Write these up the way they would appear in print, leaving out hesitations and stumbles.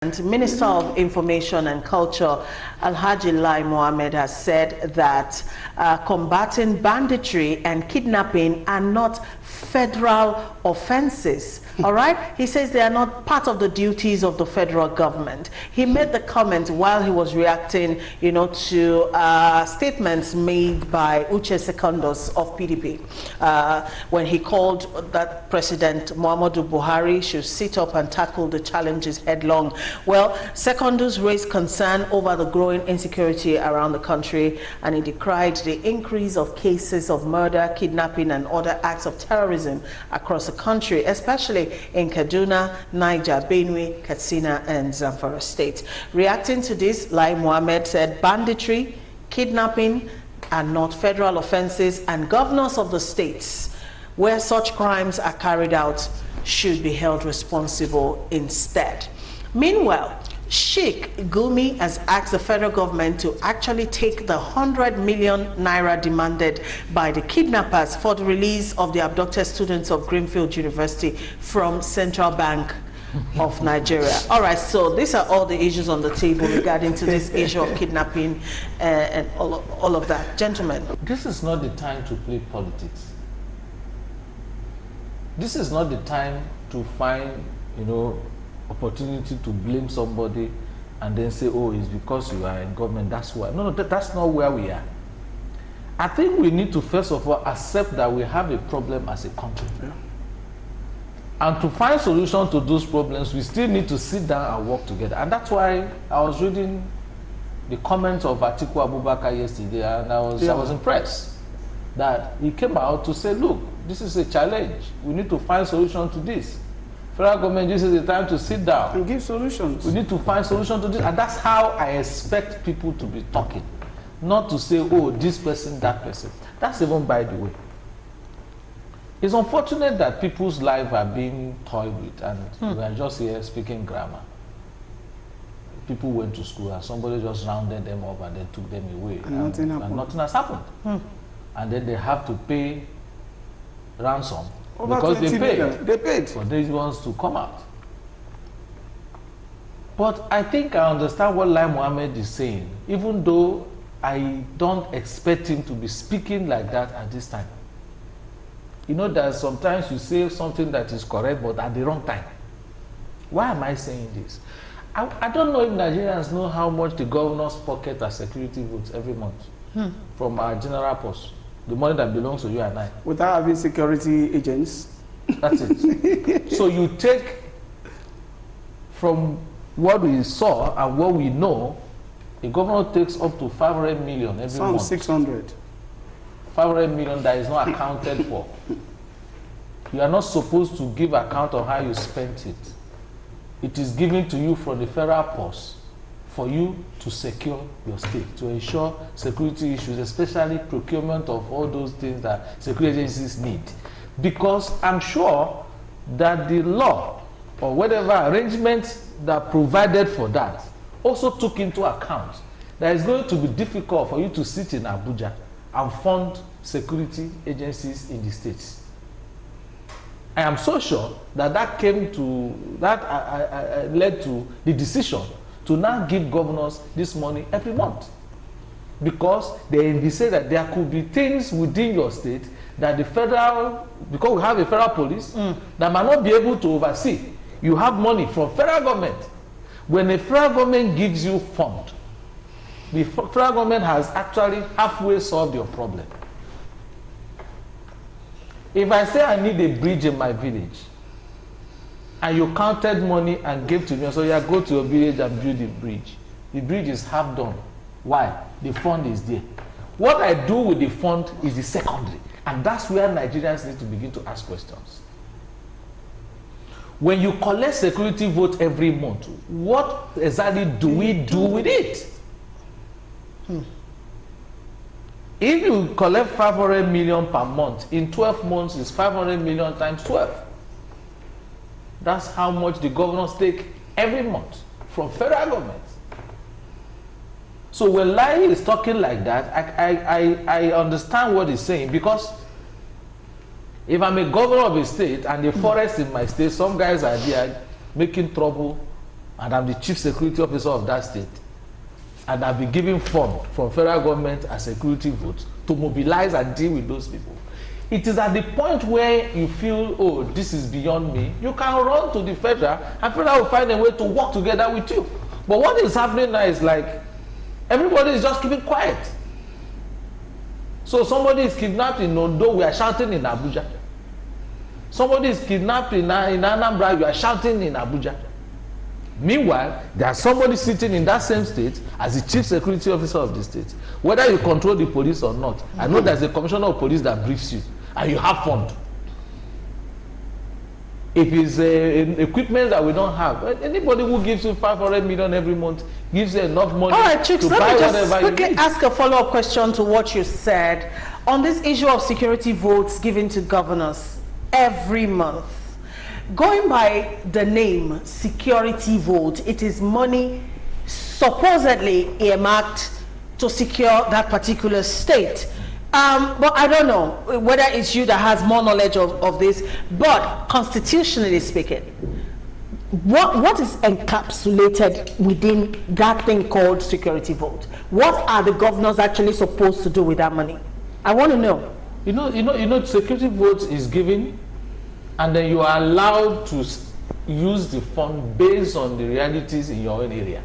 Minister of Information and Culture, Alhaji Lai Mohammed, has said that combating banditry and kidnapping are not federal offenses. All right? He says they are not part of the duties of the federal government. He made the comment while he was reacting, to statements made by Uche Secondos of PDP when he called that President Muhammadu Buhari should sit up and tackle the challenges headlong. Well, Secondos raised concern over the growing insecurity around the country, and he decried the increase of cases of murder, kidnapping, and other acts of terrorism across the country, especially in Kaduna, Niger, Benue, Katsina, and Zamfara states. Reacting to this, Lai Mohammed said banditry, kidnapping are not federal offenses, and governors of the states where such crimes are carried out should be held responsible instead. Meanwhile, Sheikh Gumi has asked the federal government to actually take the 100 million naira demanded by the kidnappers for the release of the abducted students of Greenfield University from Central Bank of Nigeria. All right, so these are all the issues on the table regarding to this issue of kidnapping and all of that. Gentlemen. This is not the time to play politics. This is not the time to find, opportunity to blame somebody and then say, oh, it's because you are in government, that's why. No, that's not where we are. I think we need to first of all accept that we have a problem as a country. Yeah. And to find solution to those problems, we still need to sit down and work together. And that's why I was reading the comments of Atiku Abubakar yesterday, and I was impressed that he came out to say, look, this is a challenge. We need to find solution to this. Federal government, this is the time to sit down and give solutions. We need to find solutions to this, and that's how I expect people to be talking, not to say, oh, this person, that person. That's even by the way. It's unfortunate that people's lives are being toyed with, and we are just here speaking grammar. People went to school and somebody just rounded them up and then took them away, and nothing has happened. And then they have to pay ransom. Over because they paid for these ones to come out. But I think I understand what Lai Mohammed is saying, even though I don't expect him to be speaking like that at this time. That sometimes you say something that is correct, but at the wrong time. Why am I saying this? I don't know if Nigerians know how much the governors pocket as security votes every month from our general post. The money that belongs to you and I. Without having security agents. That's it. So you take from what we saw and what we know, the governor takes up to 500 million every month. 600. 500 million that is not accounted for. You are not supposed to give account of how you spent it. It is given to you from the federal purse for you to secure your state, to ensure security issues, especially procurement of all those things that security agencies need. Because I'm sure that the law or whatever arrangements that provided for that also took into account that it's going to be difficult for you to sit in Abuja and fund security agencies in the states. I am so sure that led to the decision to now give governors this money every month, because they say that there could be things within your state that the federal, because we have a federal police that might not be able to oversee. You have money from federal government. When the federal government gives you fund, the federal government has actually halfway solved your problem. If I say I need a bridge in my village, and you counted money and gave to me, so you go to your village and build the bridge. The bridge is half done. Why? The fund is there. What I do with the fund is the secondary. And that's where Nigerians need to begin to ask questions. When you collect security vote every month, what exactly do we do with it? If you collect 500 million per month, in 12 months is 500 million times 12. That's how much the governors take every month from federal government. So when Lai is talking like that, I understand what he's saying, because if I'm a governor of a state and the forest in my state, some guys are there making trouble and I'm the chief security officer of that state, and I've been given fund from federal government as security votes to mobilize and deal with those people. It is at the point where you feel, oh, this is beyond me, you can run to the federal, and federal will find a way to work together with you. But what is happening now is like, everybody is just keeping quiet. So somebody is kidnapped in Ondo, we are shouting in Abuja. Somebody is kidnapped in Anambra, you are shouting in Abuja. Meanwhile, there's somebody sitting in that same state as the chief security officer of the state. Whether you control the police or not, I know there's a commissioner of police that briefs you, and you have fund. If it's equipment that we don't have, anybody who gives you 500 million every month gives you enough money. All right, Chicks, to buy whatever you need. let me just ask a follow-up question to what you said on this issue of security votes given to governors every month. Going by the name security vote, it is money supposedly earmarked to secure that particular state. But I don't know whether it's you that has more knowledge of this, but constitutionally speaking, what is encapsulated within that thing called security vote? What are the governors actually supposed to do with that money? I want to know. You know, security vote is given, and then you are allowed to use the fund based on the realities in your own area.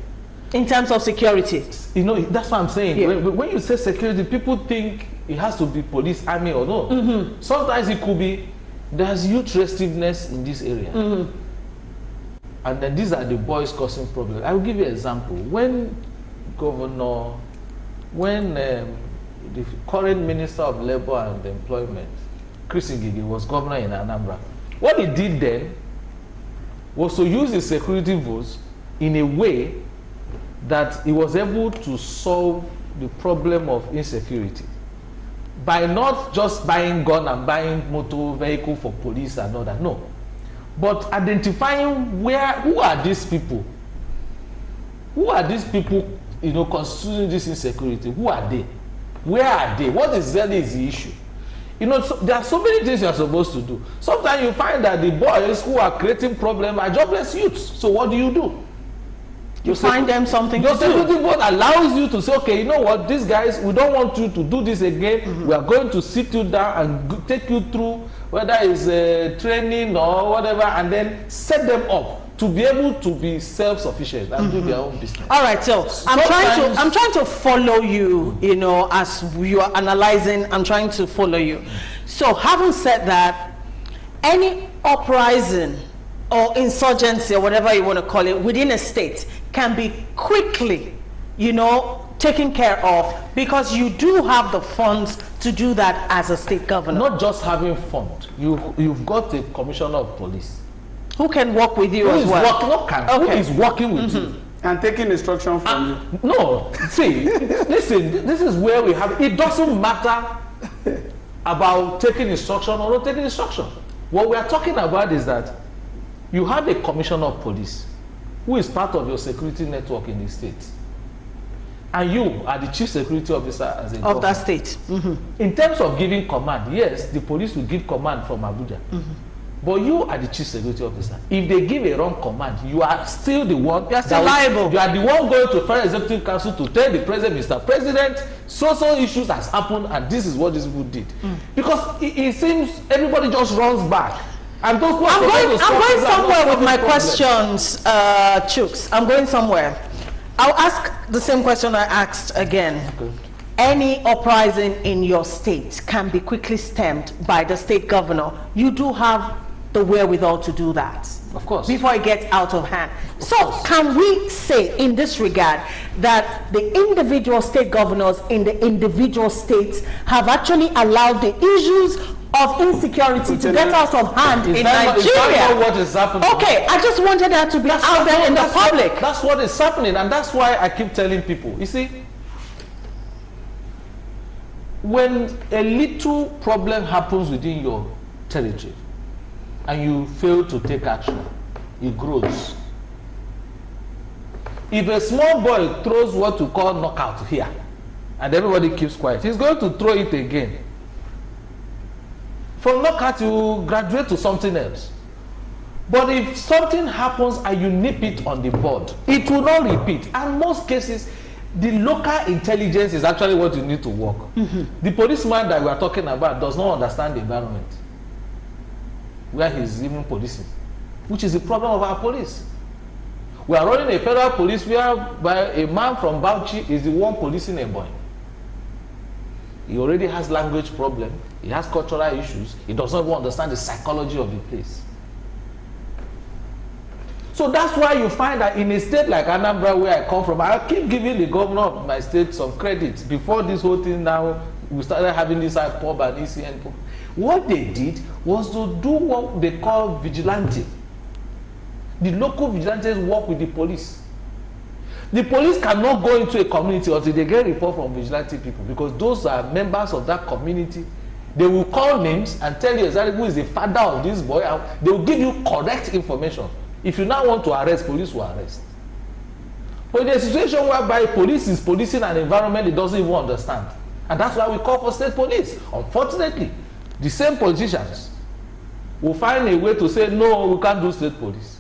In terms of security? You know, that's what I'm saying. Yeah. When you say security, people think it has to be police, army, or no. Mm-hmm. Sometimes it could be, there's youth restiveness in this area. Mm-hmm. And then these are the boys causing problems. I will give you an example. When the current Minister of Labor and Employment, Chris Ngige, was governor in Anambra, what he did then was to use his security votes in a way that he was able to solve the problem of insecurity by not just buying gun and buying motor vehicle for police and all that, no, but identifying who are these people, you know, constituting this insecurity. Who are they? Where are they? What exactly is the issue? You know, so there are so many things you are supposed to do. Sometimes you find that the boys who are creating problems are jobless youths. So what do? You find them something to do. Your security vote allows you to say, okay, you know what, these guys, we don't want you to do this again. Mm-hmm. We are going to sit you down and take you through, whether it's training or whatever, and then set them up to be able to be self-sufficient and do their own business. All right, so I'm trying to follow you, you know, as you are analyzing, I'm trying to follow you. So having said that, any uprising or insurgency or whatever you want to call it within a state can be quickly, you know, taken care of because you do have the funds to do that as a state governor. Not just having funds, you've got a commissioner of police who can work with you as well. Who is working with you and taking instruction from you. No, see, listen, this is where we have it. Doesn't matter about taking instruction or not taking instruction. What we are talking about is that you have a commissioner of police who is part of your security network in the state, and you are the chief security officer as a of that state. In terms of giving command, yes, the police will give command from Abuja. But you are the chief security officer. If they give a wrong command, you are still the one. You are still liable. You are the one going to Federal Executive Council to tell the president, Mr. President, so issues has happened, and this is what these people did. Because it seems everybody just runs back. And those I'm going somewhere with my questions, Chooks. I'm going somewhere. I'll ask the same question I asked again. Okay. Any uprising in your state can be quickly stemmed by the state governor. You do have the wherewithal to do that. Of course. Before it gets out of hand. So can we say in this regard that the individual state governors in the individual states have actually allowed the issues of insecurity to get out of hand in Nigeria? Is that what is happening? Okay, I just wanted that to be out there in the public. That's what is happening, and that's why I keep telling people. You see, when a little problem happens within your territory and you fail to take action, it grows. If a small boy throws what you call knockout here and everybody keeps quiet, he's going to throw it again. From knockout, you graduate to something else. But if something happens and you nip it on the board, it will not repeat. And most cases, the local intelligence is actually what you need to work. The policeman that we are talking about does not understand the environment where he's even policing, which is the problem of our police. We are running a federal police where a man from Bauchi is the one policing a boy. He already has language problem, he has cultural issues, he does not even understand the psychology of the place. So that's why you find that in a state like Anambra, where I come from, I keep giving the governor of my state some credit. Before this whole thing now, we started having this IPOB and ECN. What they did was to do what they call vigilante. The local vigilantes work with the police. The police cannot go into a community until they get a report from vigilante people, because those are members of that community. They will call names and tell you exactly who is the father of this boy, and they will give you correct information. If you now want to arrest, police will arrest. But in a situation whereby police is policing an environment it doesn't even understand, and that's why we call for state police. Unfortunately, the same politicians will find a way to say, no, we can't do state police,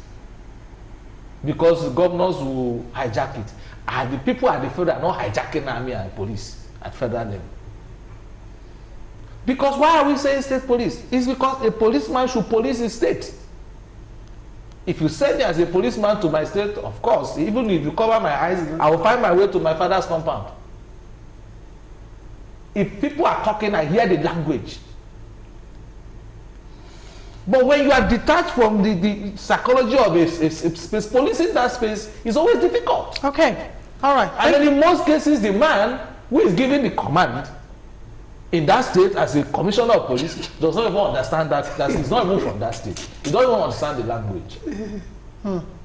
because the governors will hijack it. And the people at the federal are not hijacking army and police at federal level. Because why are we saying state police? It's because a policeman should police his state. If you send me as a policeman to my state, of course, even if you cover my eyes, I will find my way to my father's compound. If people are talking, I hear the language. But when you are detached from the psychology of a space, policing that space is always difficult. Okay, all right. And then in most cases, the man who is giving the command in that state as a commissioner of police does not even understand that he's not even from that state. He doesn't even understand the language.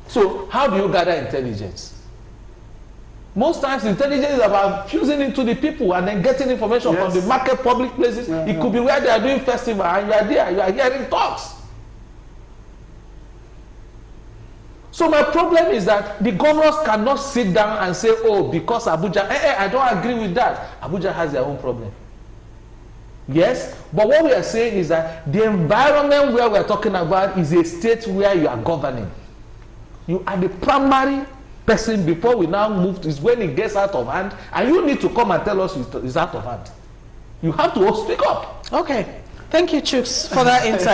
So how do you gather intelligence? Most times intelligence is about fusing into the people and then getting information from the market, public places. It could be where they are doing festival and you are there, you are hearing talks. So my problem is that the governors cannot sit down and say, oh, because Abuja, I don't agree with that. Abuja has their own problem. Yes, but what we are saying is that the environment where we are talking about is a state where you are governing. You are the primary person before we now move to, is when it gets out of hand, and you need to come and tell us it's out of hand. You have to speak up. Okay, thank you, Chuks, for that insight.